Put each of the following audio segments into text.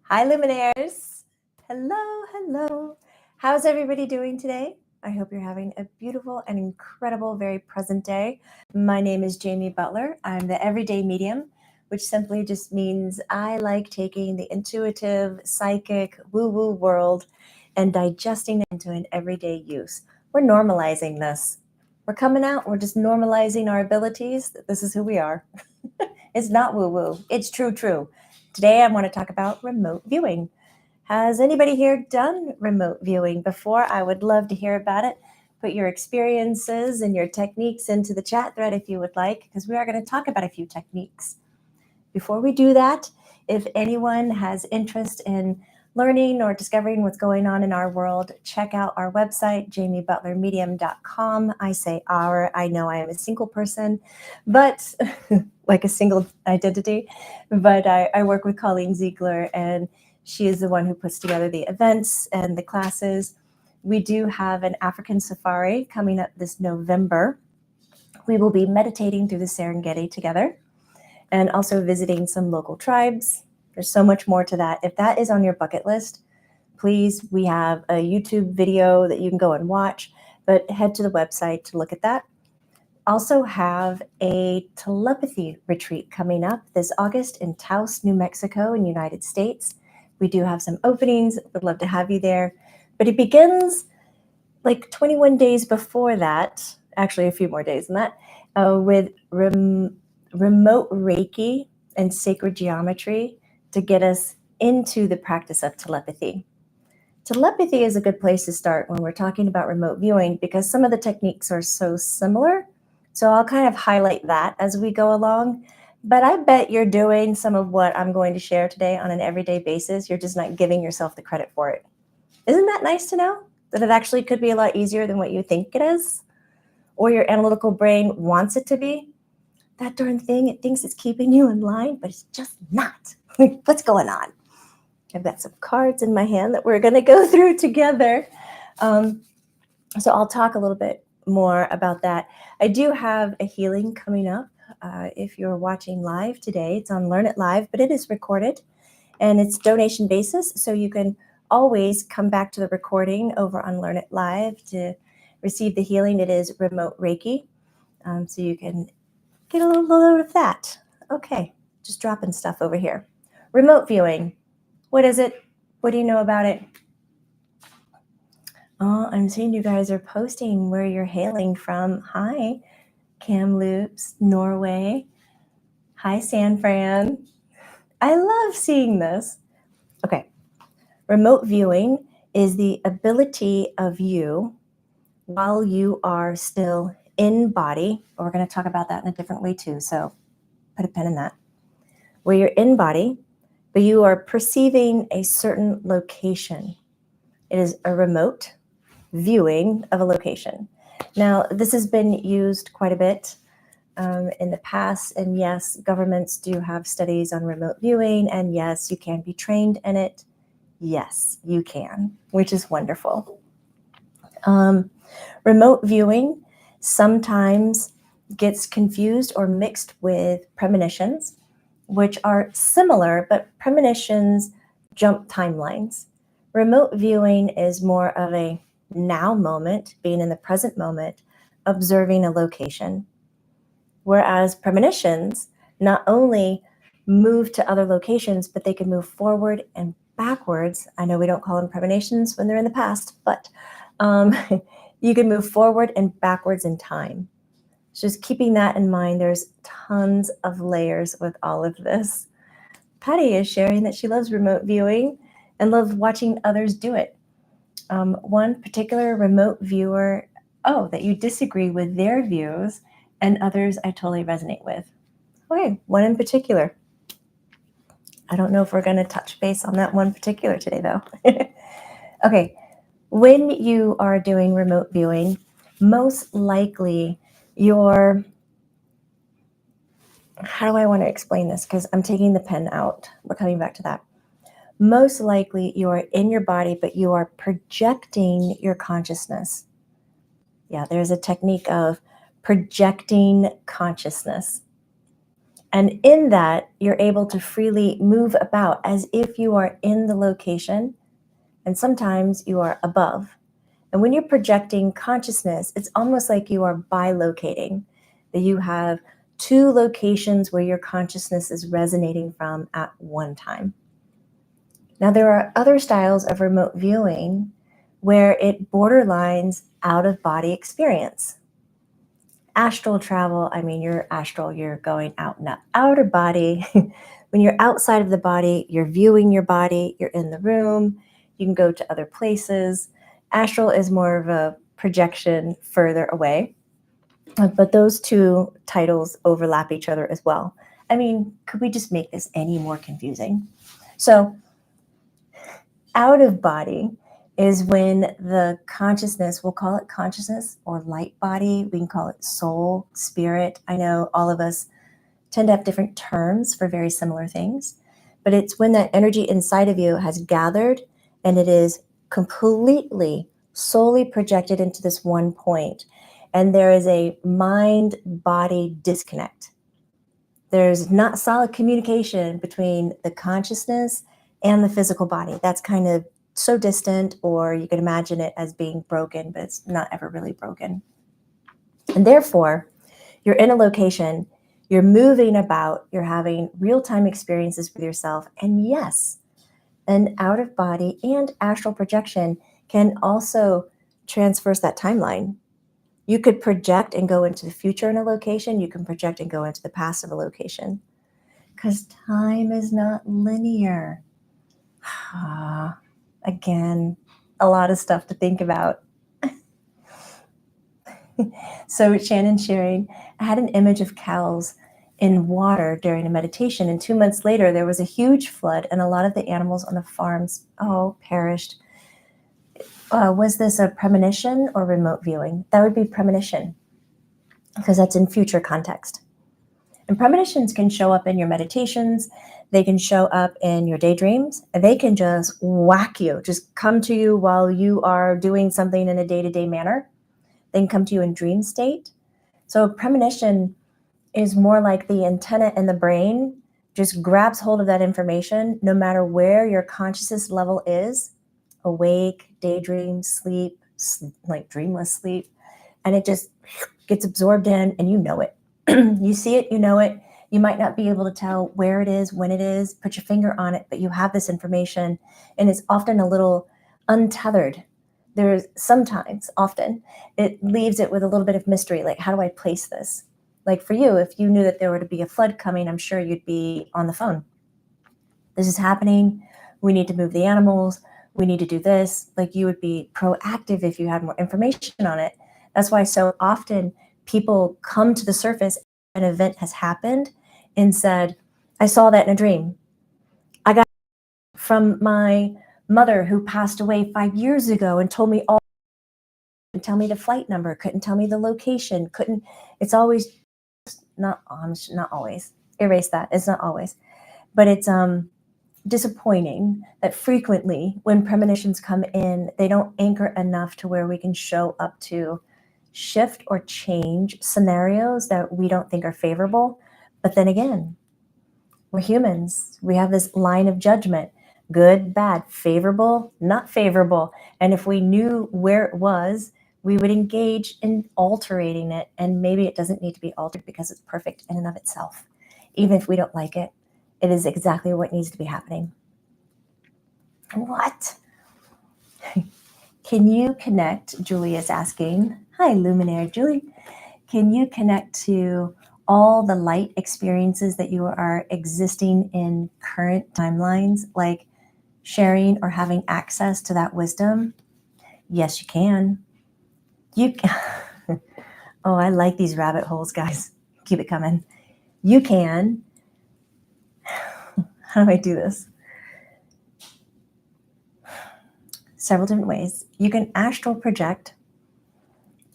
Hi, Luminaires. Hello, hello. How's everybody doing today? I hope you're having a beautiful and incredible, very present day. My name is Jamie Butler. I'm the Everyday Medium, which simply just means I like taking the intuitive, psychic, woo-woo world and digesting it into an everyday use. We're normalizing this. We're coming out, we're just normalizing our abilities. This is who we are. It's not woo-woo, it's true. Today I want to talk about remote viewing. Has anybody here done remote viewing before? I would love to hear about it. Put your experiences and your techniques into the chat thread if you would like, because we are going to talk about a few techniques. Before we do that, if anyone has interest in learning or discovering what's going on in our world, check out our website, jamiebutlermedium.com. I say our, I know I am a single person, but like a single identity, but I work with Colleen Ziegler, and she is the one who puts together the events and the classes. We do have an African safari coming up this November. We will be meditating through the Serengeti together and also visiting some local tribes. There's so much more to that. If that is on your bucket list, please, we have a YouTube video that you can go and watch, but head to the website to look at that. Also have a telepathy retreat coming up this August in Taos, New Mexico in the United States. We do have some openings. Would love to have you there. But it begins like 21 days before that, actually a few more days than that, with remote Reiki and sacred geometry to get us into the practice of telepathy. Telepathy is a good place to start when we're talking about remote viewing because some of the techniques are so similar. So I'll kind of highlight that as we go along. But I bet you're doing some of what I'm going to share today on an everyday basis. You're just not giving yourself the credit for it. Isn't that nice to know? That it actually could be a lot easier than what you think it is? Or your analytical brain wants it to be? That darn thing, it thinks it's keeping you in line, but it's just not. What's going on? I've got some cards in my hand that we're going to go through together. So I'll talk a little bit more about that. I do have a healing coming up. If you're watching live today, it's on Learn It Live, but it is recorded and it's donation basis. So you can always come back to the recording over on Learn It Live to receive the healing. It is remote Reiki. So you can get a little load of that. Okay, just dropping stuff over here. Remote viewing. What is it? What do you know about it? Oh, I'm seeing you guys are posting where you're hailing from. Hi, Kamloops, Norway. Hi, San Fran. I love seeing this. Okay, remote viewing is the ability of you while you are still in body. We're going to talk about that in a different way too, so put a pin in that. Where you're in body, but you are perceiving a certain location. It is a remote viewing of a location. Now, this has been used quite a bit in the past, and yes, governments do have studies on remote viewing, and yes, you can be trained in it. Yes, you can, which is wonderful. Remote viewing sometimes gets confused or mixed with premonitions, which are similar, but premonitions jump timelines. Remote viewing is more of a now moment, being in the present moment, observing a location. Whereas premonitions not only move to other locations, but they can move forward and backwards. I know we don't call them premonitions when they're in the past, but you can move forward and backwards in time. So just keeping that in mind, there's tons of layers with all of this. Patty is sharing that she loves remote viewing and loves watching others do it. One particular remote viewer, that you disagree with their views, and others I totally resonate with. Okay, one in particular. I don't know if we're going to touch base on that one particular today, though. Okay, when you are doing remote viewing, most likely how do I want to explain this? Because I'm taking the pen out. We're coming back to that. Most likely you are in your body, but you are projecting your consciousness. Yeah, there's a technique of projecting consciousness. And in that, you're able to freely move about as if you are in the location, and sometimes you are above. And when you're projecting consciousness, it's almost like you are bilocating, that you have two locations where your consciousness is resonating from at one time. Now, there are other styles of remote viewing where it borderlines out of body experience. Astral travel, I mean, you're astral, you're going out in the outer body. When you're outside of the body, you're viewing your body, you're in the room, you can go to other places. Astral is more of a projection further away, but those two titles overlap each other as well. I mean, could we just make this any more confusing? So, out of body is when the consciousness, we'll call it consciousness or light body, we can call it soul, spirit. I know all of us tend to have different terms for very similar things, but it's when that energy inside of you has gathered and it is completely, solely projected into this one point, and there is a mind-body disconnect. There's not solid communication between the consciousness and the physical body. That's kind of so distant, or you can imagine it as being broken, but it's not ever really broken. And therefore, you're in a location, you're moving about, you're having real-time experiences with yourself. And yes, an out-of-body and astral projection can also traverse that timeline. You could project and go into the future in a location. You can project and go into the past of a location. Because time is not linear. Again, a lot of stuff to think about. So Shannon sharing, I had an image of cows in water during a meditation, and 2 months later there was a huge flood and a lot of the animals on the farms perished. Was this a premonition or remote viewing? That would be premonition, because that's in future context. And premonitions can show up in your meditations, they can show up in your daydreams, and they can just whack you, just come to you while you are doing something in a day-to-day manner. They can come to you in dream state. So premonition is more like the antenna in the brain just grabs hold of that information no matter where your consciousness level is, awake, daydream, sleep, like dreamless sleep, and it just gets absorbed in and you know it. You see it, you know it. You might not be able to tell where it is, when it is, put your finger on it, but you have this information, and it's often a little untethered. There's sometimes, often, it leaves it with a little bit of mystery, like how do I place this? Like for you, if you knew that there were to be a flood coming, I'm sure you'd be on the phone. This is happening. We need to move the animals. We need to do this. Like you would be proactive if you had more information on it. That's why so often people come to the surface, an event has happened, and said, I saw that in a dream. I got from my mother who passed away 5 years ago and told me all, couldn't tell me the flight number, couldn't tell me the location, couldn't, it's always not always, erase that, it's not always, but it's disappointing that frequently when premonitions come in, they don't anchor enough to where we can show up to shift or change scenarios that we don't think are favorable. But then again, we're humans. We have this line of judgment, good, bad, favorable, not favorable. And if we knew where it was, we would engage in altering it. And maybe it doesn't need to be altered because it's perfect in and of itself. Even if we don't like it, it is exactly what needs to be happening. What? Can you connect, Julie is asking, hi Luminaire Julie, can you connect to all the light experiences that you are existing in current timelines, like sharing or having access to that wisdom? Yes, you can. You can. Oh, I like these rabbit holes, guys. Keep it coming. You can. How do I do this? Several different ways. You can astral project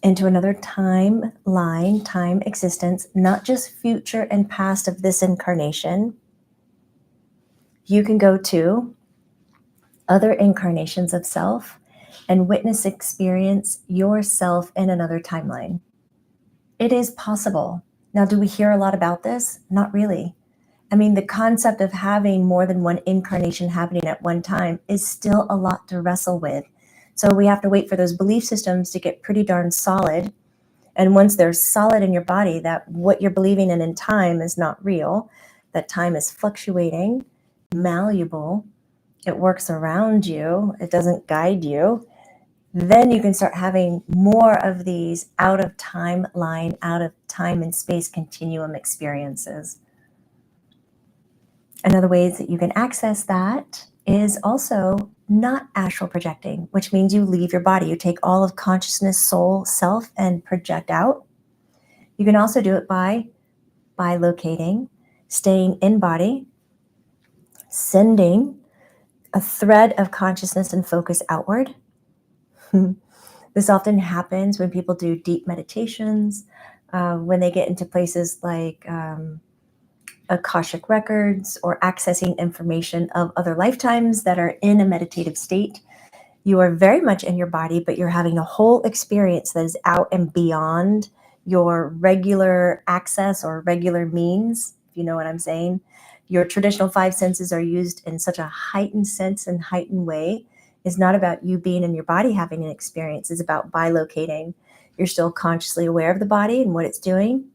into another timeline, time existence, not just future and past of this incarnation. You can go to other incarnations of self and witness, experience yourself in another timeline. It is possible. Now, do we hear a lot about this? Not really. I mean, the concept of having more than one incarnation happening at one time is still a lot to wrestle with. So we have to wait for those belief systems to get pretty darn solid. And once they're solid in your body, that what you're believing in time is not real, that time is fluctuating, malleable, it works around you, it doesn't guide you, then you can start having more of these out of timeline, out of time and space continuum experiences. Another ways that you can access that is also not astral projecting, which means you leave your body. You take all of consciousness, soul, self, and project out. You can also do it by locating, staying in body, sending a thread of consciousness and focus outward. This often happens when people do deep meditations, when they get into places like Akashic records or accessing information of other lifetimes that are in a meditative state. You are very much in your body, but you're having a whole experience that is out and beyond your regular access or regular means, if you know what I'm saying. Your traditional five senses are used in such a heightened sense and heightened way. It's not about you being in your body having an experience. It's about bilocating. You're still consciously aware of the body and what it's doing,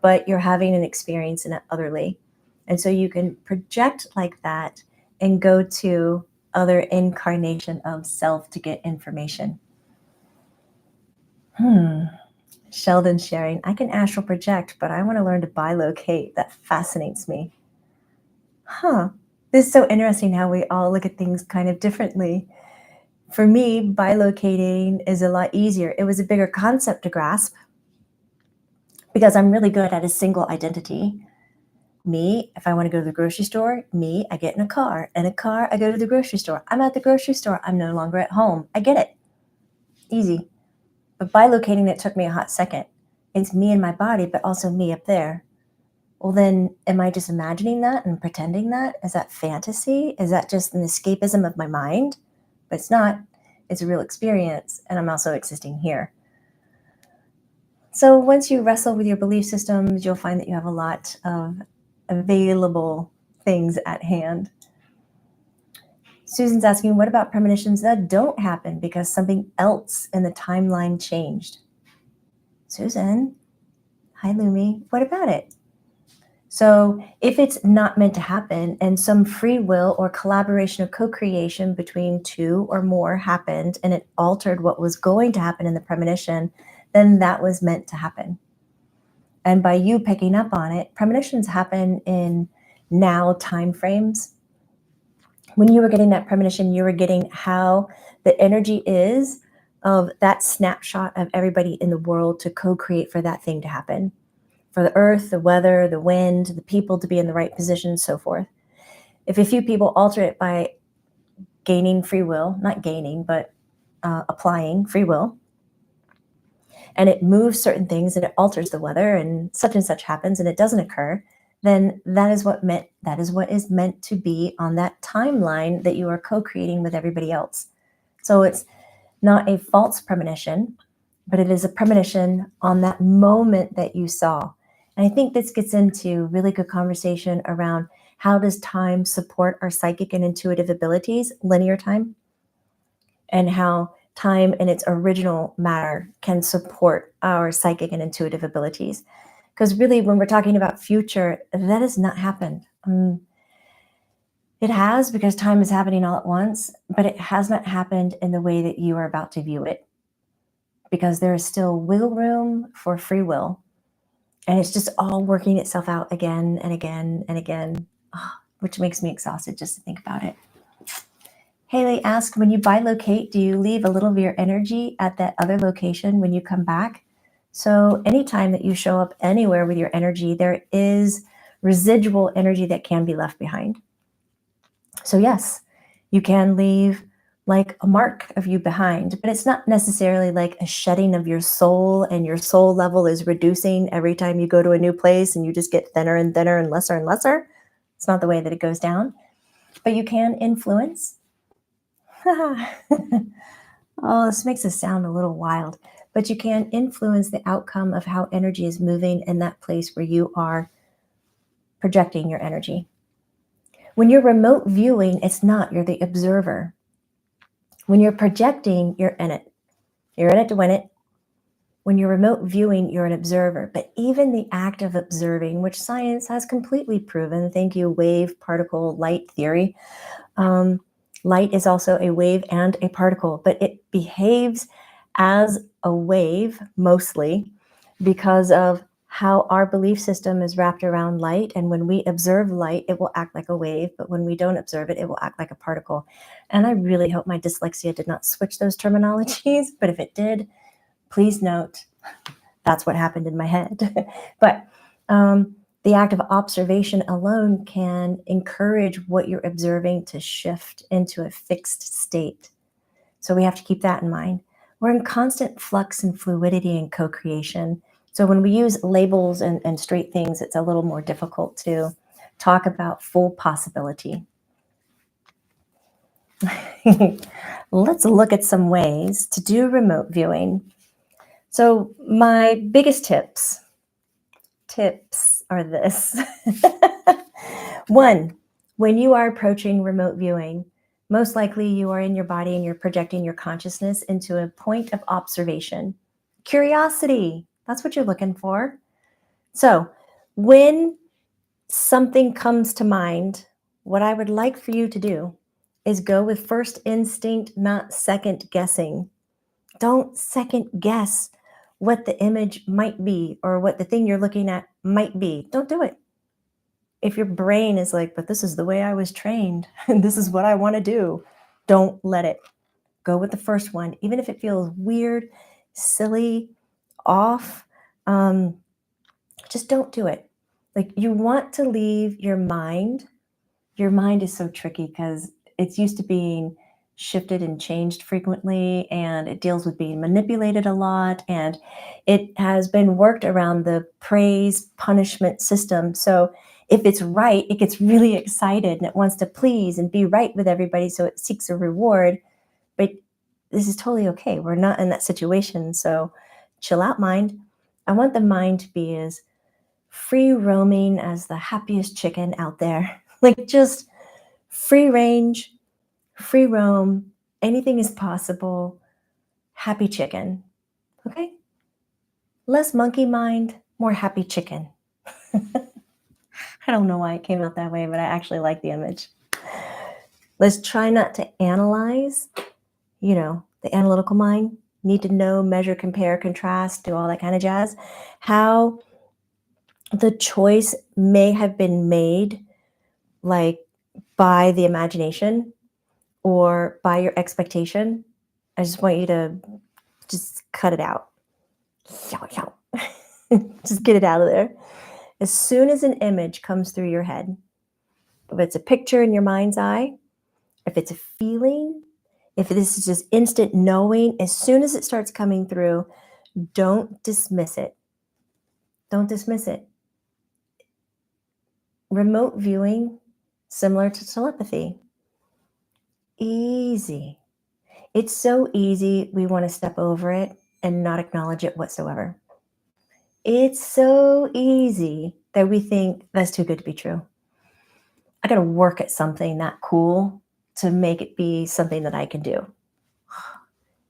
but you're having an experience in it otherly. And so you can project like that and go to other incarnation of self to get information. Sheldon sharing, I can astral project, but I want to learn to bilocate. That fascinates me. This is so interesting how we all look at things kind of differently. For me, bilocating is a lot easier. It was a bigger concept to grasp because I'm really good at a single identity. Me, if I want to go to the grocery store, me, I get in a car. In a car, I go to the grocery store. I'm at the grocery store. I'm no longer at home. I get it. Easy. But bilocating, it took me a hot second. It's me and my body, but also me up there. Well, then, am I just imagining that and pretending that? Is that fantasy? Is that just an escapism of my mind? But it's not. It's a real experience, and I'm also existing here. So once you wrestle with your belief systems, you'll find that you have a lot of available things at hand. Susan's asking, what about premonitions that don't happen because something else in the timeline changed? Susan, hi Lumi, what about it? So if it's not meant to happen and some free will or collaboration or co-creation between two or more happened and it altered what was going to happen in the premonition, then that was meant to happen. And by you picking up on it, premonitions happen in now time frames. When you were getting that premonition, you were getting how the energy is of that snapshot of everybody in the world to co-create for that thing to happen. For the earth, the weather, the wind, the people to be in the right position, so forth. If a few people alter it by gaining free will, not gaining, but applying free will, and it moves certain things and it alters the weather and such happens and it doesn't occur, then that is what is meant to be on that timeline that you are co-creating with everybody else. So it's not a false premonition, but it is a premonition on that moment that you saw. And I think this gets into really good conversation around how does time support our psychic and intuitive abilities, linear time, and how time in its original matter can support our psychic and intuitive abilities. Because really, when we're talking about future, that has not happened. It has, because time is happening all at once, but it has not happened in the way that you are about to view it. Because there is still wiggle room for free will. And it's just all working itself out again and again and again, which makes me exhausted just to think about it. Haley asked, when you bilocate, do you leave a little of your energy at that other location when you come back? So anytime that you show up anywhere with your energy, there is residual energy that can be left behind. So yes, you can leave like a mark of you behind, but it's not necessarily like a shedding of your soul and your soul level is reducing every time you go to a new place and you just get thinner and thinner and lesser. It's not the way that it goes down, but you can influence. Oh, this makes it sound a little wild, but you can influence the outcome of how energy is moving in that place where you are projecting your energy. When you're remote viewing, it's not, you're the observer. When you're projecting, you're in it. You're in it to win it. When you're remote viewing, you're an observer. But even the act of observing, which science has completely proven, thank you, wave, particle, light theory. Light is also a wave and a particle, but it behaves as a wave mostly because of how our belief system is wrapped around light. And when we observe light, it will act like a wave, but when we don't observe it, it will act like a particle. And I really hope my dyslexia did not switch those terminologies, but if it did, please note that's what happened in my head. But the act of observation alone can encourage what you're observing to shift into a fixed state. So we have to keep that in mind. We're in constant flux and fluidity and co-creation. So when we use labels and straight things, it's a little more difficult to talk about full possibility. Let's look at some ways to do remote viewing. So my biggest tips are this. 1, when you are approaching remote viewing, most likely you are in your body and you're projecting your consciousness into a point of observation. Curiosity, that's what you're looking for. So when something comes to mind, what I would like for you to do is go with first instinct, not second guessing. Don't second guess what the image might be or what the thing you're looking at might be. Don't do it. If your brain is like, but this is the way I was trained and this is what I want to do, don't let it. Go with the first one, even if it feels weird, silly, off. Just don't do it. Like, you want to leave your mind. Your mind is so tricky because it's used to being shifted and changed frequently, and it deals with being manipulated a lot, and it has been worked around the praise punishment system. So if it's right, it gets really excited and it wants to please and be right with everybody, so it seeks a reward. But this is totally okay. We're not in that situation. So chill out, mind. I want the mind to be as free roaming as the happiest chicken out there. Like, just free range, free roam, anything is possible. Happy chicken. Okay? Less monkey mind, more happy chicken. I don't know why it came out that way, but I actually like the image. Let's try not to analyze, the analytical mind. Need to know, measure, compare, contrast, do all that kind of jazz. How the choice may have been made, like by the imagination or by your expectation. I just want you to just cut it out. Just get it out of there. As soon as an image comes through your head, if it's a picture in your mind's eye, if it's a feeling, if this is just instant knowing, as soon as it starts coming through, don't dismiss it. Don't dismiss it. Remote viewing, similar to telepathy. Easy. It's so easy, we want to step over it and not acknowledge it whatsoever. It's so easy that we think that's too good to be true. I got to work at something that cool to make it be something that I can do.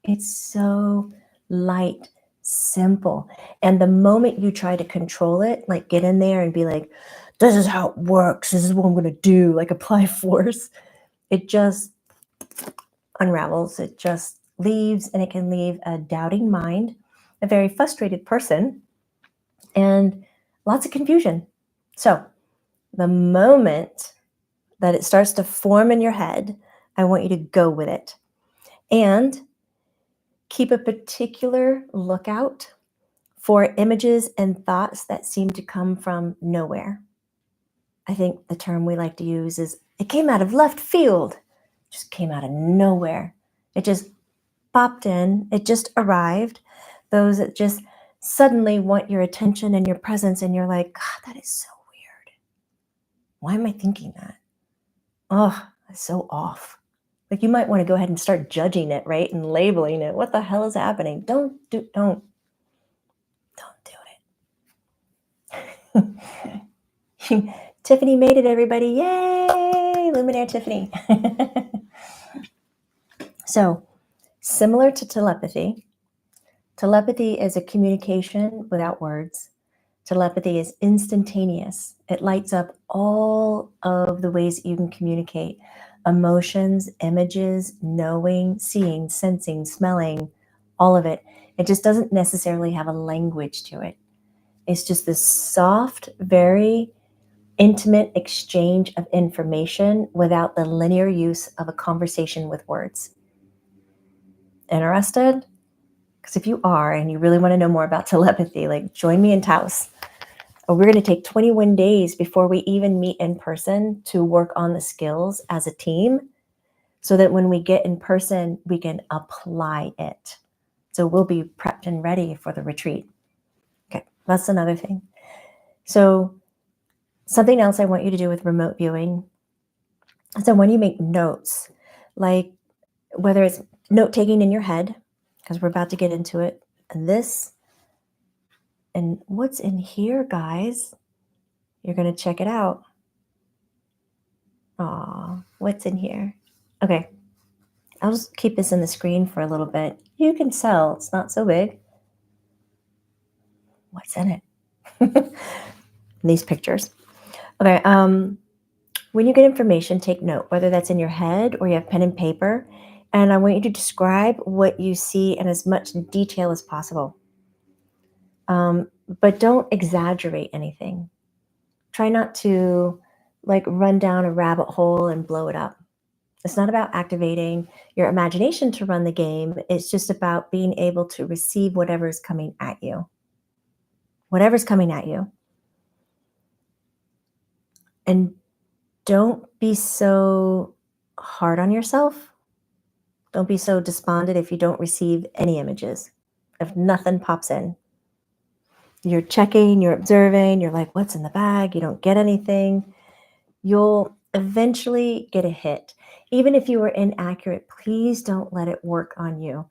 It's so light, simple. And the moment you try to control it, like get in there and be like, this is how it works, this is what I'm going to do, like apply force, it just unravels. It just leaves, and it can leave a doubting mind, a very frustrated person, and lots of confusion. So the moment that it starts to form in your head, I want you to go with it. And keep a particular lookout for images and thoughts that seem to come from nowhere. I think the term we like to use is, it came out of left field. It just came out of nowhere. It just popped in. It just arrived. Those that just suddenly want your attention and your presence, and you're like, God, that is so weird. Why am I thinking that? Oh, that's so off. Like, you might want to go ahead and start judging it, right? And labeling it. What the hell is happening? Don't do it. Tiffany made it, everybody. Yay! Luminaire Tiffany. So, similar to telepathy, telepathy is a communication without words. Telepathy is instantaneous. It lights up all of the ways you can communicate emotions, images, knowing, seeing, sensing, smelling, all of it. It just doesn't necessarily have a language to it. It's just this soft, very intimate exchange of information without the linear use of a conversation with words. Interested? Because if you are and you really want to know more about telepathy, like join me in Taos. We're going to take 21 days before we even meet in person to work on the skills as a team so that when we get in person, we can apply it. So we'll be prepped and ready for the retreat. Okay, that's another thing. So something else I want you to do with remote viewing is I want you to make notes, like whether it's note taking in your head, because we're about to get into it, and this, and what's in here, guys? You're going to check it out. Aw, what's in here? Okay, I'll just keep this in the screen for a little bit. You can tell it's not so big. What's in it? These pictures. Okay, when you get information, take note, whether that's in your head or you have pen and paper, and I want you to describe what you see in as much detail as possible. But don't exaggerate anything. Try not to like run down a rabbit hole and blow it up. It's not about activating your imagination to run the game. It's just about being able to receive whatever's coming at you. Whatever's coming at you. And don't be so hard on yourself. Don't be so despondent if you don't receive any images, if nothing pops in. You're checking, you're observing, you're like, what's in the bag? You don't get anything. You'll eventually get a hit. Even if you were inaccurate, please don't let it work on you.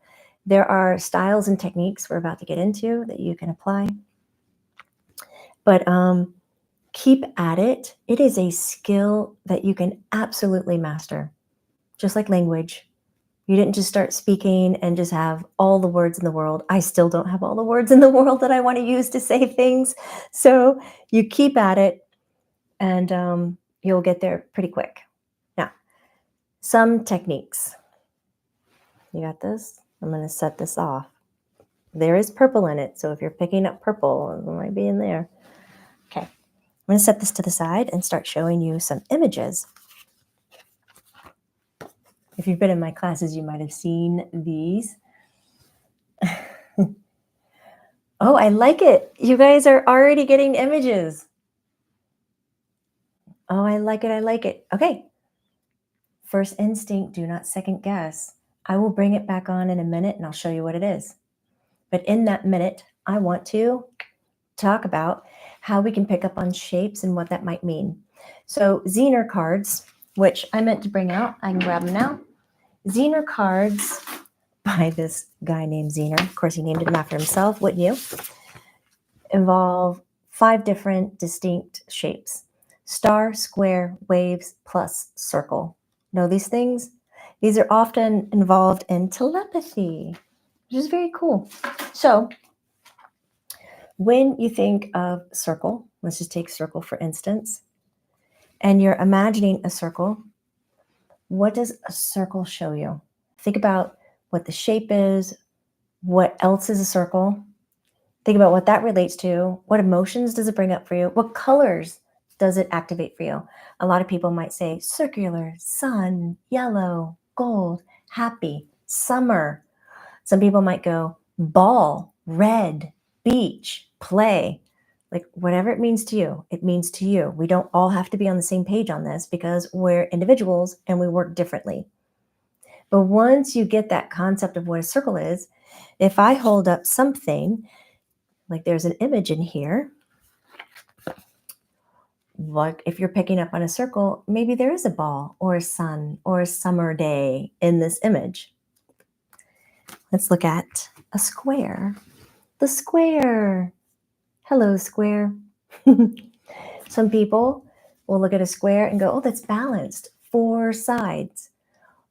There are styles and techniques we're about to get into that you can apply. But keep at it. It is a skill that you can absolutely master, just like language. You didn't just start speaking and just have all the words in the world. I still don't have all the words in the world that I want to use to say things. So you keep at it and you'll get there pretty quick. Now, some techniques. You got this? I'm going to set this off. There is purple in it, so if you're picking up purple, it might be in there. Okay, I'm going to set this to the side and start showing you some images. If you've been in my classes, you might have seen these. Oh, I like it. You guys are already getting images. Oh, I like it. I like it. Okay. First instinct, do not second guess. I will bring it back on in a minute and I'll show you what it is. But in that minute, I want to talk about how we can pick up on shapes and what that might mean. So Zener cards, which I meant to bring out, I can grab them now. Zener cards by this guy named Zener. Of course, he named them after himself, wouldn't you? Involve 5 different distinct shapes: star, square, waves, plus circle. Know these things? These are often involved in telepathy, which is very cool. So when you think of circle, let's just take circle for instance, and you're imagining a circle, what does a circle show you? Think about what the shape is, what else is a circle. Think about what that relates to. What emotions does it bring up for you? What colors does it activate for you? A lot of people might say circular, sun, yellow, gold, happy, summer. Some people might go ball, red, beach, play. Like whatever it means to you, it means to you. We don't all have to be on the same page on this because we're individuals and we work differently. But once you get that concept of what a circle is, if I hold up something, like there's an image in here, like if you're picking up on a circle, maybe there is a ball or a sun or a summer day in this image. Let's look at a square. The square. Hello, square. Some people will look at a square and go, oh, that's balanced, 4 sides.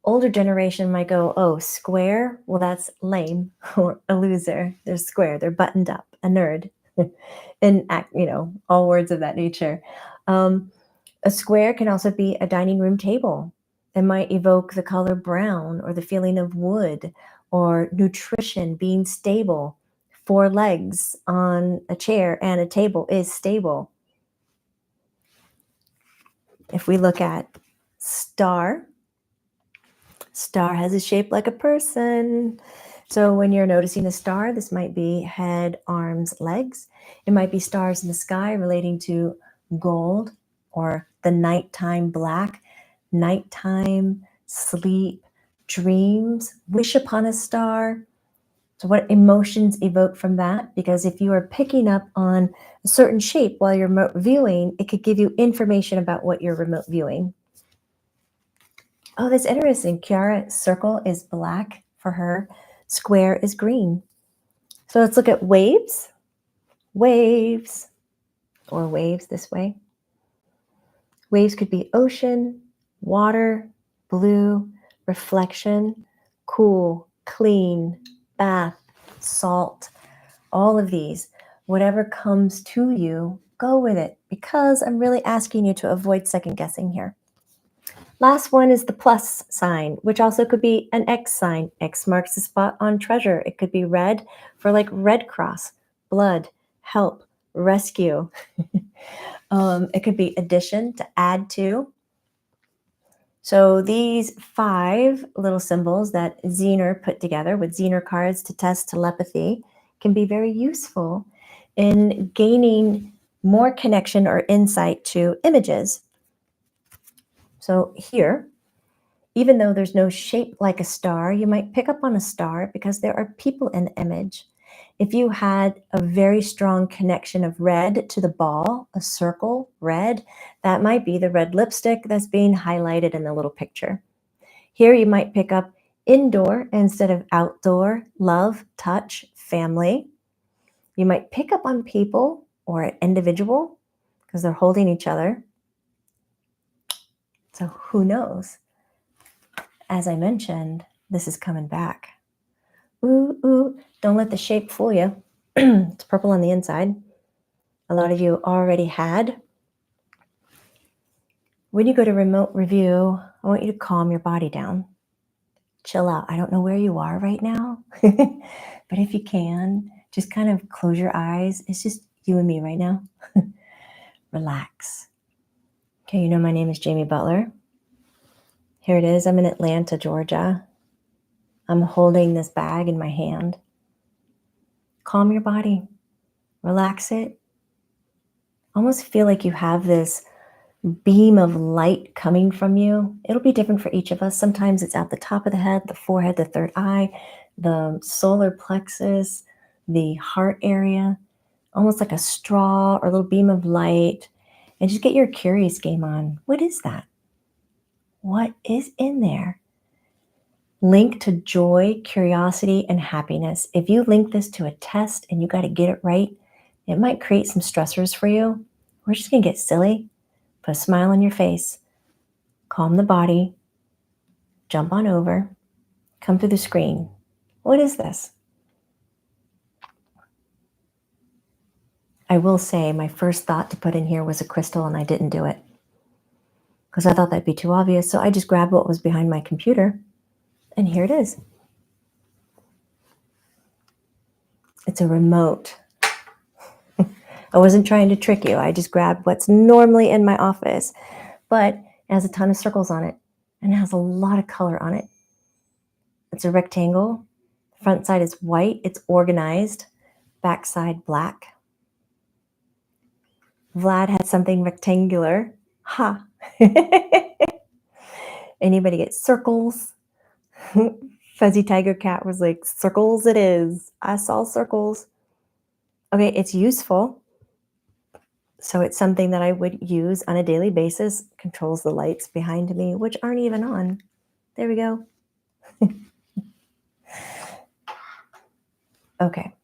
Older generation might go, oh, square, well, that's lame or a loser. They're square, they're buttoned up, a nerd, and all words of that nature. A square can also be a dining room table. It might evoke the color brown or the feeling of wood or nutrition being stable. 4 legs on a chair and a table is stable. If we look at star has a shape like a person. So when you're noticing a star, this might be head, arms, legs. It might be stars in the sky relating to gold or the nighttime black, nighttime, sleep, dreams, wish upon a star. So what emotions evoke from that? Because if you are picking up on a certain shape while you're remote viewing, it could give you information about what you're remote viewing. Oh, that's interesting. Kiara's circle is black for her. Square is green. So let's look at waves. Waves, or waves this way. Waves could be ocean, water, blue, reflection, cool, clean, bath, salt, all of these. Whatever comes to you, go with it, because I'm really asking you to avoid second guessing here. Last one is the plus sign, which also could be an X sign. X marks the spot on treasure. It could be red for like Red Cross, blood, help, rescue. It could be addition, to add to. So these 5 little symbols that Zener put together with Zener cards to test telepathy can be very useful in gaining more connection or insight to images. So here, even though there's no shape like a star, you might pick up on a star because there are people in the image. If you had a very strong connection of red to the ball, a circle, red, that might be the red lipstick that's being highlighted in the little picture. Here you might pick up indoor instead of outdoor, love, touch, family. You might pick up on people or an individual because they're holding each other. So who knows? As I mentioned, this is coming back. Ooh, ooh, don't let the shape fool you. It's purple on the inside. A lot of you already had. When you go to remote review, I want you to calm your body down. Chill out. I don't know where you are right now, but if you can, just kind of close your eyes. It's just you and me right now. Relax. Okay, my name is Jamie Butler. Here it is. I'm in Atlanta, Georgia. I'm holding this bag in my hand. Calm your body. Relax it. Almost feel like you have this beam of light coming from you. It'll be different for each of us. Sometimes it's at the top of the head, the forehead, the third eye, the solar plexus, the heart area, almost like a straw or a little beam of light. And just get your curious game on. What is that? What is in there? Link to joy, curiosity, and happiness. If you link this to a test and you got to get it right, it might create some stressors for you. We're just going to get silly. Put a smile on your face. Calm the body. Jump on over. Come through the screen. What is this? I will say my first thought to put in here was a crystal, and I didn't do it because I thought that'd be too obvious. So I just grabbed what was behind my computer, and here it is. It's a remote. I wasn't trying to trick you. I just grabbed what's normally in my office, but it has a ton of circles on it, and it has a lot of color on it. It's a rectangle. Front side is white. It's organized. Back side black. Vlad had something rectangular. Ha! Anybody get circles? Fuzzy Tiger Cat was like, circles it is. I saw circles. Okay, it's useful. So it's something that I would use on a daily basis. Controls the lights behind me, which aren't even on. There we go. Okay.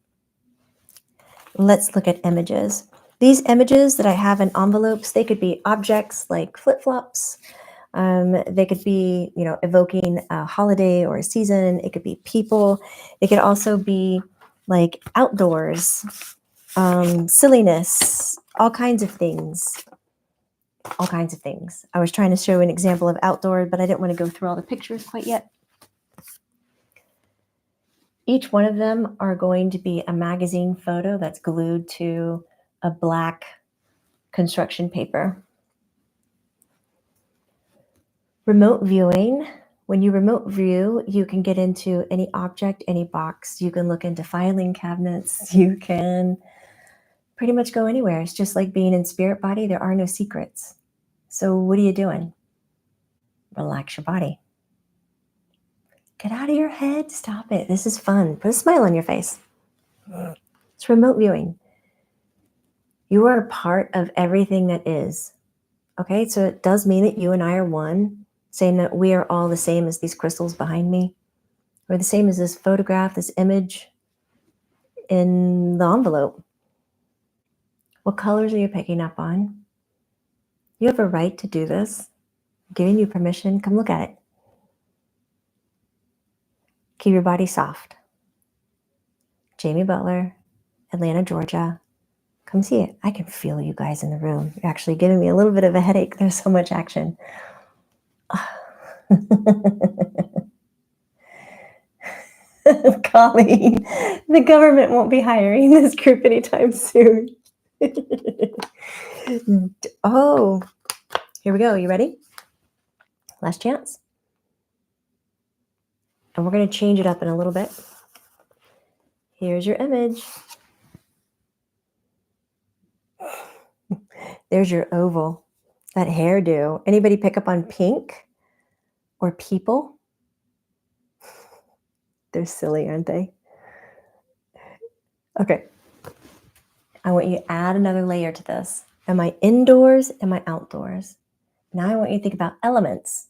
Let's look at images. These images that I have in envelopes, they could be objects like flip-flops. They could be, evoking a holiday or a season. It could be people. It could also be like outdoors, silliness, all kinds of things. All kinds of things. I was trying to show an example of outdoor, but I didn't want to go through all the pictures quite yet. Each one of them are going to be a magazine photo that's glued to a black construction paper. Remote viewing. When you remote view, you can get into any object, any box. You can look into filing cabinets. You can pretty much go anywhere. It's just like being in spirit body. There are no secrets. So what are you doing? Relax your body. Get out of your head. Stop it. This is fun. Put a smile on your face. It's remote viewing. You are a part of everything that is. Okay, so it does mean that you and I are one, saying that we are all the same as these crystals behind me, or the same as this photograph, this image in the envelope. What colors are you picking up on? You have a right to do this. I'm giving you permission. Come look at it. Keep your body soft. Jamie Butler, Atlanta, Georgia. Come see it. I can feel you guys in the room. You're actually giving me a little bit of a headache. There's so much action. Colleen, the government won't be hiring this group anytime soon. Oh, here we go. You ready? Last chance. And we're going to change it up in a little bit. Here's your image. There's your oval. That hairdo. Anybody pick up on pink or people? They're silly, aren't they? Okay. I want you to add another layer to this. Am I indoors? Am I outdoors? Now I want you to think about elements.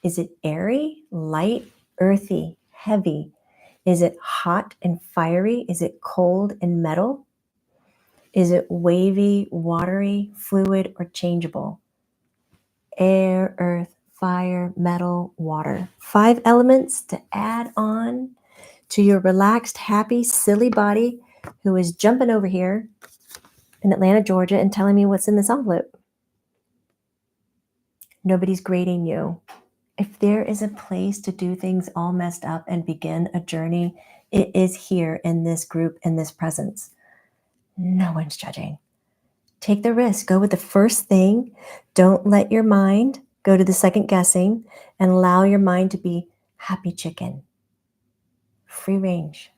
Is it airy, light, earthy, heavy? Is it hot and fiery? Is it cold and metal? Is it wavy, watery, fluid, or changeable? Air, earth, fire, metal, water. 5 elements to add on to your relaxed, happy, silly body who is jumping over here in Atlanta, Georgia, and telling me what's in this envelope. Nobody's grading you. If there is a place to do things all messed up and begin a journey, it is here in this group, in this presence. No one's judging. Take the risk. Go with the first thing. Don't let your mind go to the second guessing, and allow your mind to be happy chicken. Free range.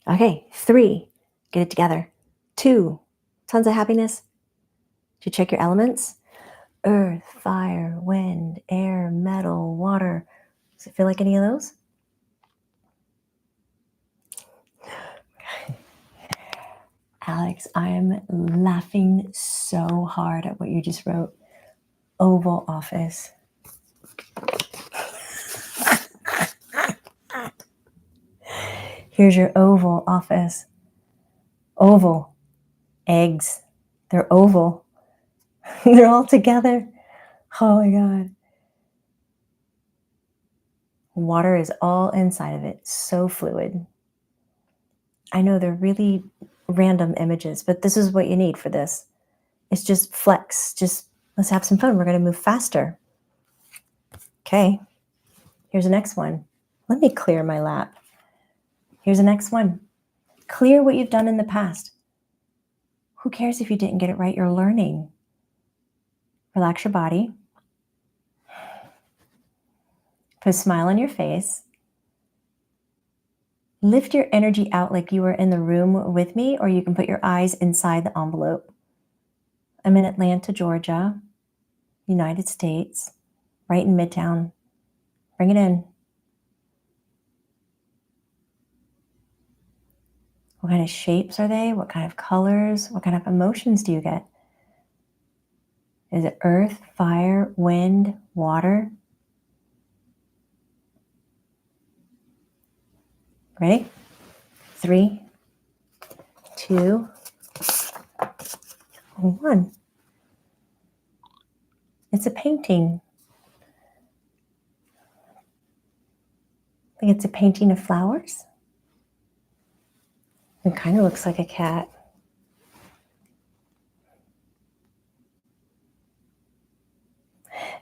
Okay, 3, get it together. 2, tons of happiness. Did you check your elements? Earth, fire, wind, air, metal, water. Does it feel like any of those? Alex, I am laughing so hard at what you just wrote. Oval Office. Here's your Oval Office. Oval. Eggs. They're oval. They're all together. Oh my God. Water is all inside of it. So fluid. I know they're really random images, but this is what you need for this. It's just flex. Just let's have some fun. We're going to move faster. Okay. Here's the next one. Let me clear my lap. Here's the next one. Clear what you've done in the past. Who cares if you didn't get it right? You're learning. Relax your body. Put a smile on your face. Lift your energy out like you were in the room with me, or you can put your eyes inside the envelope. I'm in Atlanta, Georgia, United States, right in Midtown. Bring it in. What kind of shapes are they? What kind of colors? What kind of emotions do you get? Is it earth, fire, wind, water? Ready? 3, 2, 1. It's a painting. I think it's a painting of flowers. It kind of looks like a cat.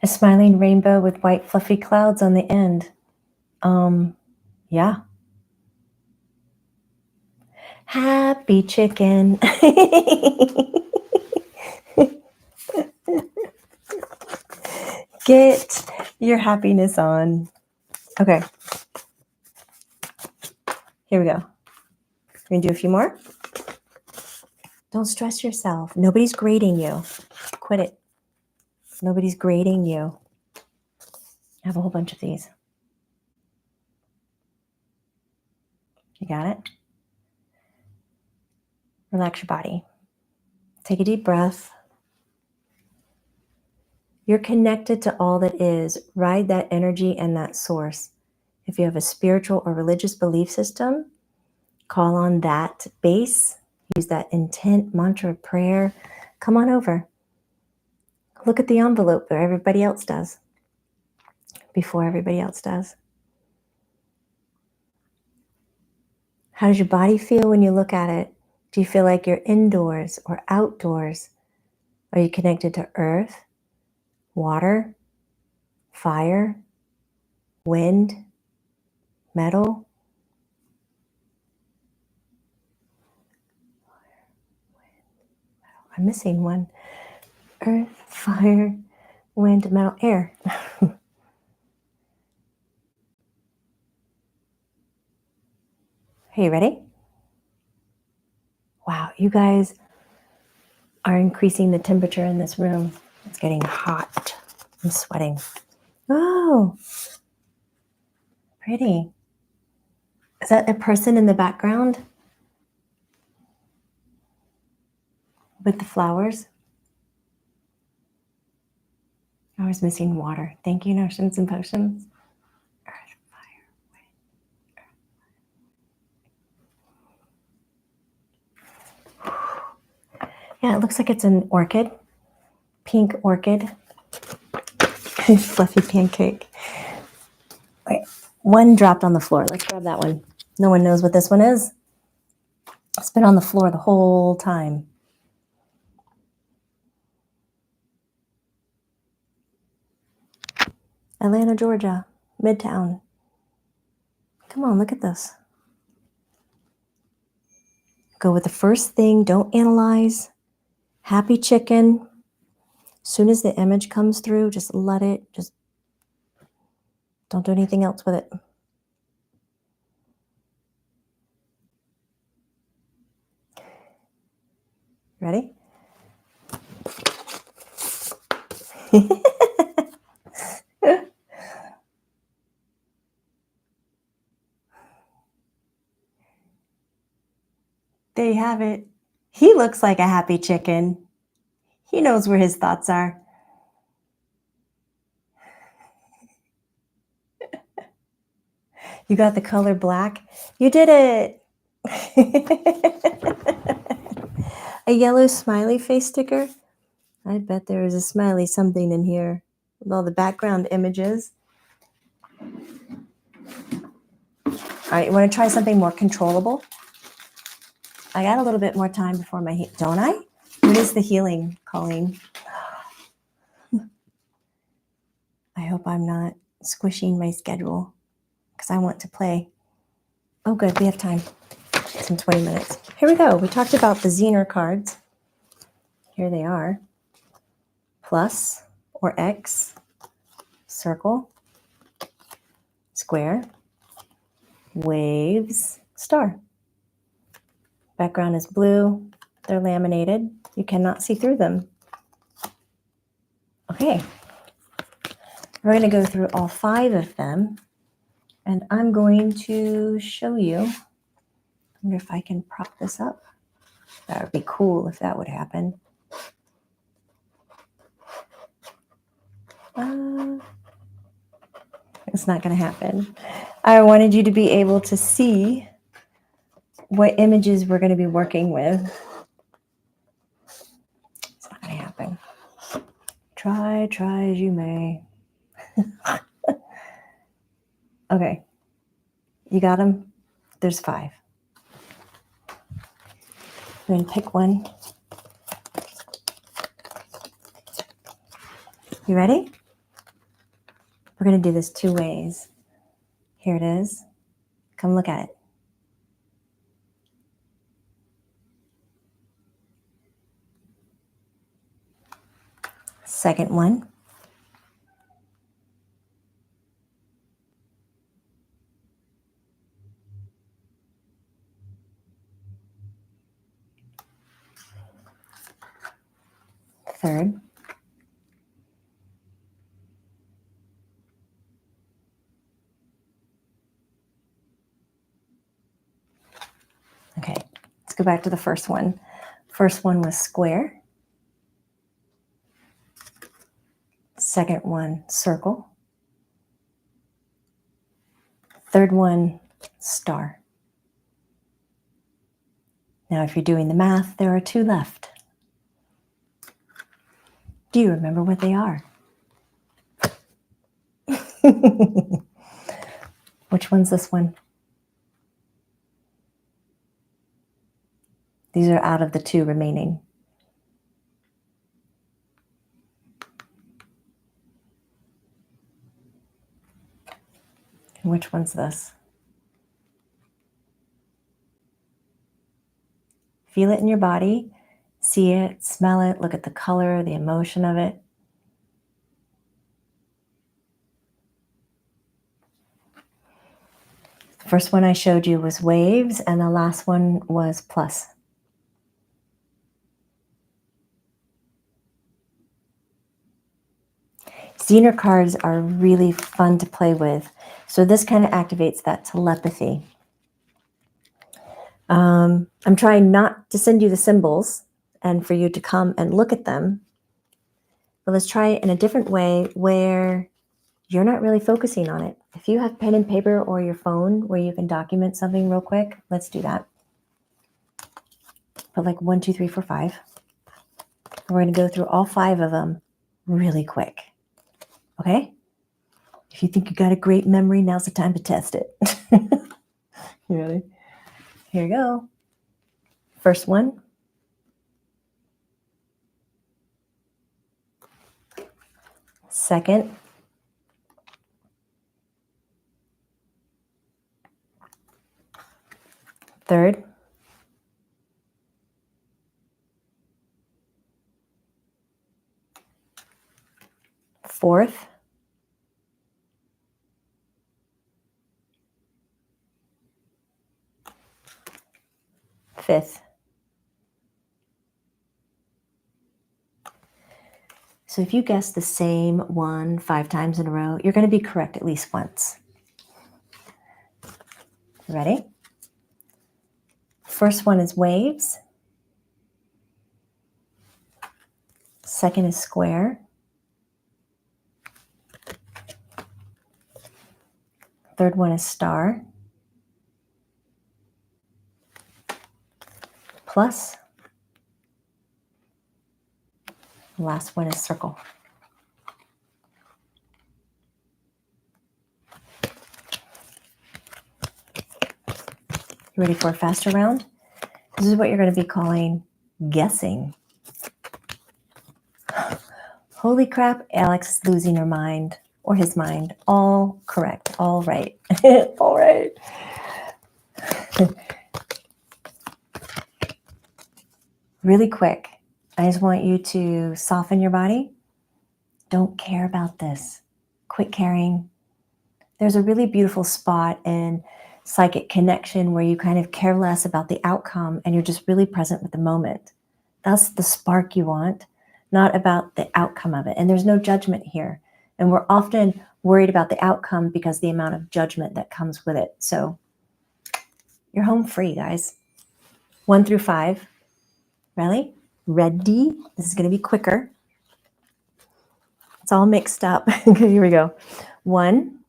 A smiling rainbow with white fluffy clouds on the end. Yeah. Happy chicken. Get your happiness on. Okay. Here we go. We're going to do a few more. Don't stress yourself. Nobody's grading you. Quit it. Nobody's grading you. I have a whole bunch of these. You got it? Relax your body. Take a deep breath. You're connected to all that is. Ride that energy and that source. If you have a spiritual or religious belief system, call on that base. Use that intent, mantra, prayer. Come on over. Look at the envelope where everybody else does. Before everybody else does. How does your body feel when you look at it? Do you feel like you're indoors or outdoors? Are you connected to earth, water, fire, wind, metal? I'm missing one. Earth, fire, wind, metal, air. Are you ready? Wow, you guys are increasing the temperature in this room. It's getting hot. I'm sweating. Oh, pretty. Is that a person in the background with the flowers? I was missing water. Thank you, Notions and Potions. Earth, fire, wind. Yeah, it looks like it's an orchid. Pink orchid. Fluffy pancake. Wait, one dropped on the floor. Let's grab that one. No one knows what this one is. It's been on the floor the whole time. Atlanta, Georgia, Midtown. Come on, look at this. Go with the first thing. Don't analyze. Happy chicken. As soon as the image comes through, just let it. Just don't do anything else with it. Ready? There you have it. He looks like a happy chicken. He knows where his thoughts are. You got the color black. You did it. A yellow smiley face sticker. I bet there is a smiley something in here with all the background images. All right, you want to try something more controllable? I got a little bit more time before my heat, don't I? What is the healing calling? I hope I'm not squishing my schedule because I want to play. Oh, good, we have time. Some 20 minutes. Here we go. We talked about the Zener cards. Here they are. Plus or X, circle, square, waves, star. Background is blue. They're laminated. You cannot see through them. Okay. We're going to go through all 5 of them. And I'm going to show you. I wonder if I can prop this up. That would be cool if that would happen. It's not going to happen. I wanted you to be able to see what images we're going to be working with. It's not going to happen. Try as you may. Okay. You got them? There's 5. We're going to pick one. You ready? We're going to do this 2 ways. Here it is. Come look at it. Second one. Third. Okay, let's go back to the first one. First one was square. Second one, circle. Third one, star. Now, if you're doing the math, there are 2 left. Do you remember what they are? Which one's this one? These are out of the 2 remaining. And which one's this? Feel it in your body. See it, smell it, look at the color, the emotion of it. The first one I showed you was waves, and the last one was plus. Zener cards are really fun to play with. So this kind of activates that telepathy. I'm trying not to send you the symbols and for you to come and look at them. But let's try it in a different way where you're not really focusing on it. If you have pen and paper or your phone where you can document something real quick, let's do that. Put like 1, 2, 3, 4, 5. We're going to go through all 5 of them really quick. Okay? If you think you got a great memory, now's the time to test it. You ready? Here you go. First one. Second. Third. Fourth. Fifth. So if you guess the same one 5 times in a row, you're going to be correct at least once. Ready? First one is waves. Second is square. Third one is star. Plus. The last one is circle. You ready for a faster round? This is what you're going to be calling guessing. Holy crap, Alex is losing her mind or his mind. All correct. All right. All right. Really quick, I just want you to soften your body. Don't care about this. Quit caring. There's a really beautiful spot in psychic connection where you kind of care less about the outcome and you're just really present with the moment. That's the spark you want, not about the outcome of it. And there's no judgment here. And we're often worried about the outcome because the amount of judgment that comes with it. So you're home free, guys. 1 through 5. Ready? Ready? This is going to be quicker. It's all mixed up. Here we go. 1,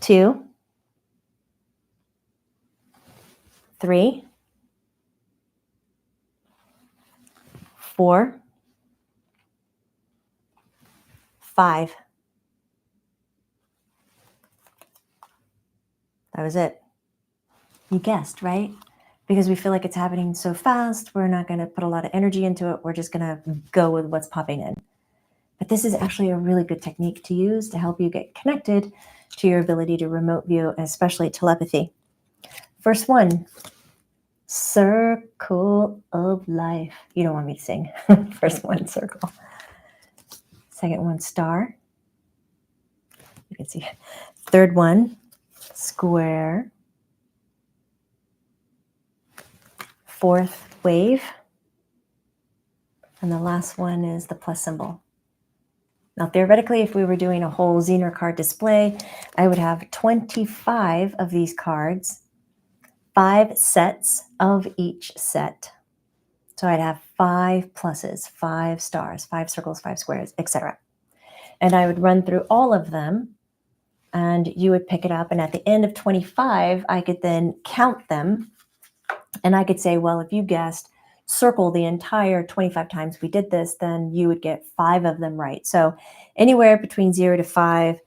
2, 3, 4, 5. That was it. You guessed, right? Because we feel like it's happening so fast, we're not going to put a lot of energy into it. We're just going to go with what's popping in. But this is actually a really good technique to use to help you get connected to your ability to remote view, and especially telepathy. First one, circle of life. You don't want me to sing. First one, circle. Second one, star. You can see. Third one, square. Fourth, wave. And the last one is the plus symbol. Now, theoretically, if we were doing a whole Zener card display, I would have 25 of these cards, 5 sets of each set. So I'd have 5 pluses, 5 stars, 5 circles, 5 squares, etc. And I would run through all of them, and you would pick it up. And at the end of 25, I could then count them. And I could say, well, if you guessed circle the entire 25 times we did this, then you would get 5 of them right. So anywhere between 0 to 5,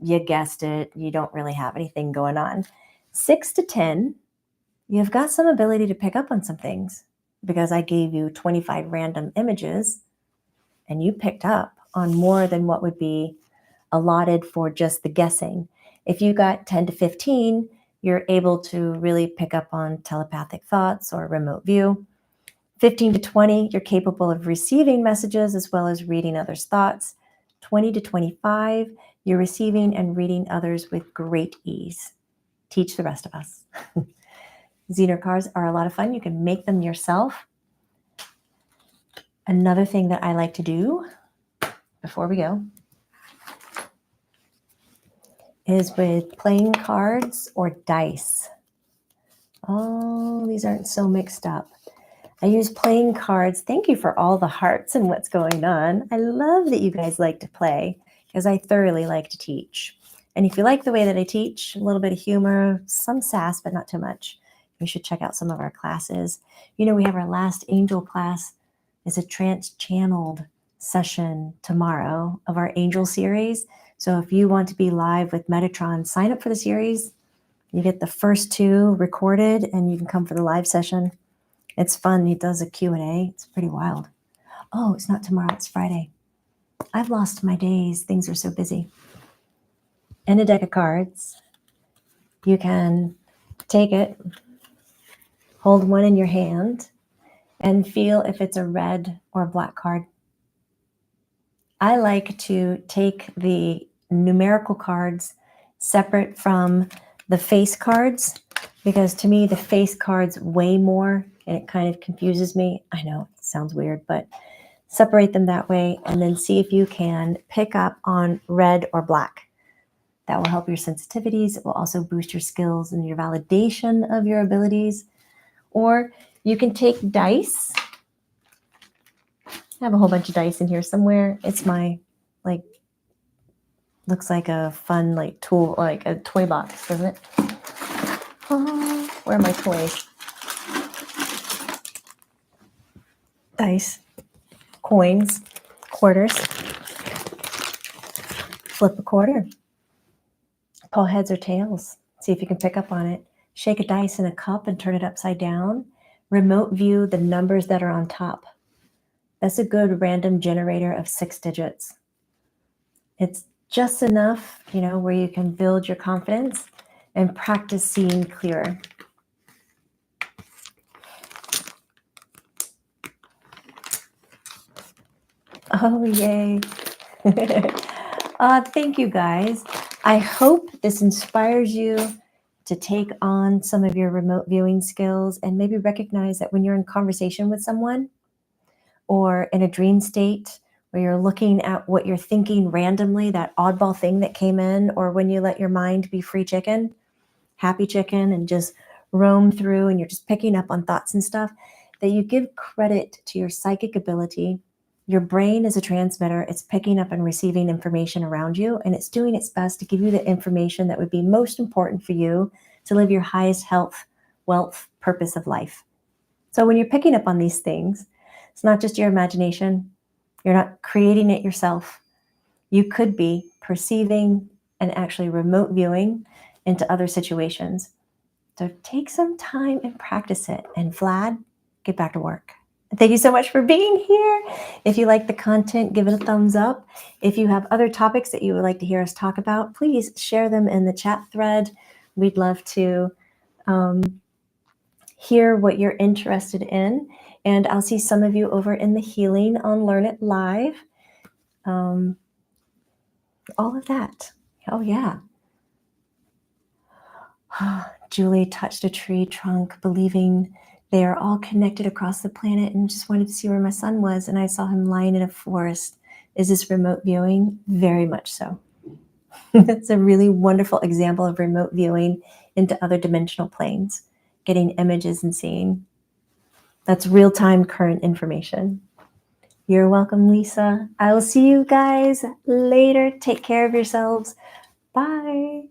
you guessed it. You don't really have anything going on. 6 to 10, you've got some ability to pick up on some things, because I gave you 25 random images and you picked up on more than what would be allotted for just the guessing. If you got 10 to 15, you're able to really pick up on telepathic thoughts or remote view. 15 to 20, you're capable of receiving messages as well as reading others' thoughts. 20 to 25, you're receiving and reading others with great ease. Teach the rest of us. Zener cards are a lot of fun. You can make them yourself. Another thing that I like to do before we go is with playing cards or dice. Oh, these aren't so mixed up. I use playing cards. Thank you for all the hearts and what's going on. I love that you guys like to play, because I thoroughly like to teach. And if you like the way that I teach, a little bit of humor, some sass, but not too much, you should check out some of our classes. You know, we have our last angel class. It's a trance-channeled session tomorrow of our angel series. So if you want to be live with Metatron, sign up for the series. You get the first 2 recorded, and you can come for the live session. It's fun. He does a Q&A. It's pretty wild. Oh, it's not tomorrow. It's Friday. I've lost my days. Things are so busy. And a deck of cards. You can take it, hold one in your hand, and feel if it's a red or black card. I like to take the numerical cards separate from the face cards, because to me, the face cards weigh more, and it kind of confuses me. I know it sounds weird, but separate them that way, and then see if you can pick up on red or black. That will help your sensitivities. It will also boost your skills and your validation of your abilities. Or you can take dice. I have a whole bunch of dice in here somewhere. It's my, looks like a fun, tool, like a toy box, doesn't it? Oh, where are my toys? Dice, coins, quarters. Flip a quarter. Call heads or tails. See if you can pick up on it. Shake a dice in a cup and turn it upside down. Remote view the numbers that are on top. That's a good random generator of 6 digits. It's just enough, where you can build your confidence and practice seeing clearer. Oh, yay. Thank you, guys. I hope this inspires you to take on some of your remote viewing skills, and maybe recognize that when you're in conversation with someone or in a dream state where you're looking at what you're thinking randomly, that oddball thing that came in, or when you let your mind be free chicken, happy chicken, and just roam through and you're just picking up on thoughts and stuff, that you give credit to your psychic ability Your brain is a transmitter. It's picking up and receiving information around you, and it's doing its best to give you the information that would be most important for you to live your highest health, wealth, purpose of life. So when you're picking up on these things, it's not just your imagination. You're not creating it yourself. You could be perceiving and actually remote viewing into other situations. So take some time and practice it. And Vlad, get back to work. Thank you so much for being here. If you like the content, give it a thumbs up. If you have other topics that you would like to hear us talk about, please share them in the chat thread. We'd love to hear what you're interested in. And I'll see some of you over in the healing on Learn It Live. All of that. Oh, yeah. Julie touched a tree trunk, believing they are all connected across the planet, and just wanted to see where my son was, and I saw him lying in a forest. Is this remote viewing? Very much so. That's a really wonderful example of remote viewing into other dimensional planes, getting images and seeing. That's real-time current information. You're welcome, Lisa. I will see you guys later. Take care of yourselves. Bye.